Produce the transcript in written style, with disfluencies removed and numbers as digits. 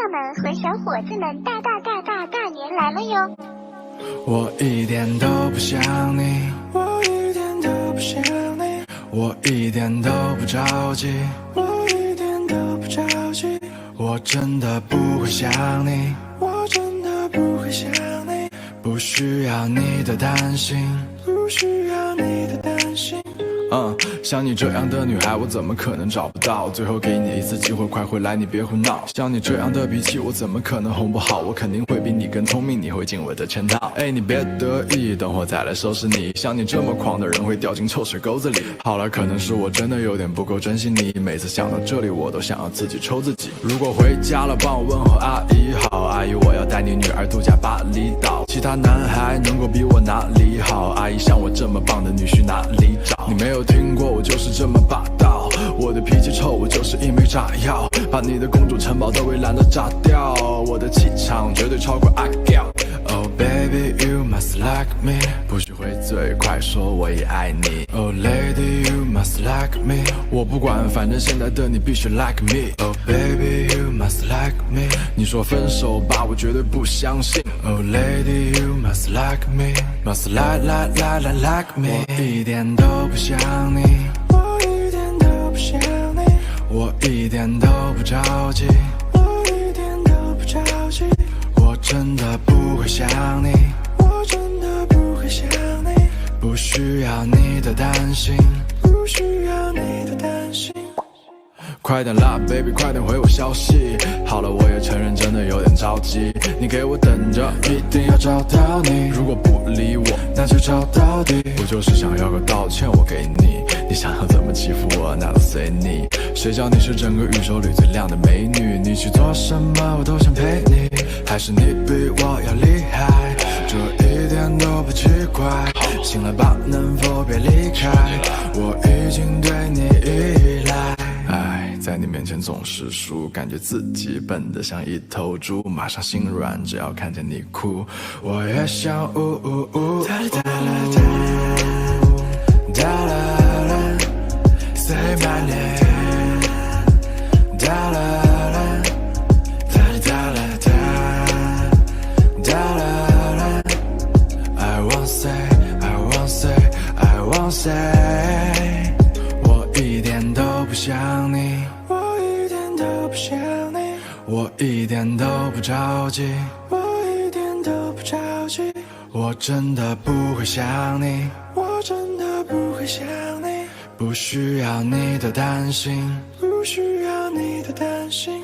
娘们和小伙子们大年来了哟！我一点都不想你，我一点都不想你，我一点都不着急，我一点都不着急，我真的不会想你，我真的不会想你，不需要你的担心，不需要你的担心。像你这样的女孩我怎么可能找不到，最后给你一次机会，快回来，你别胡闹。像你这样的脾气我怎么可能哄不好，我肯定会比你更聪明，你会进我的圈套。哎，你别得意，等会再来收拾你，像你这么狂的人会掉进臭水沟子里。好了，可能是我真的有点不够珍惜你，每次想到这里我都想要自己抽自己。如果回家了帮我问候阿姨好，阿姨我要带你女儿度假巴厘岛，其他男孩能够比我哪里好，阿姨像我这么棒的女婿哪里找？你没有听过我就是这么霸道，我的脾气臭，我就是一枚炸药，把你的公主城堡都围栏的炸掉，我的气场绝对超过阿 Giao。 Oh baby you must like me， 不许回嘴，快说我也爱你。 Oh lady you must like me， 我不管，反正现在的你必须 like me。 Oh baby you must like me， 你说分手吧我绝对不相信。 Oh lady you must like me， must like me， 我一点都不想你，我一点都不想你，我一点都不着急，我一点都不着急，我真的不会想你，我真的不会想你，不需要你的担心，不需要你的担心。快点啦 baby 快点回我消息，好了我也承认真的有点着急，你给我等着，一定要找到你，如果不理我那就找到底，我就是想要个道歉我给你，你想要怎么欺负我那都随你，谁叫你是整个宇宙里最亮的美女，你去做什么我都想陪你，还是你比我要厉害，这一点都不奇怪，醒了吧能否别离开，我已经对你依赖。唉，在你面前总是输，感觉自己笨得像一头猪，马上心软，只要看见你哭，我也想呜呜呜。哒啦哒啦哒，哒啦啦 ，Say my name， 哒啦啦，哒啦哒啦哒，哒啦啦 ，I won't say， I won't say， I won't say， 我一点都不想你，我一点都不想你，我一点都不着急，我一点都不着急，我真的不会想你，我真的不会想你，不需要你的担心，不需要你的担心。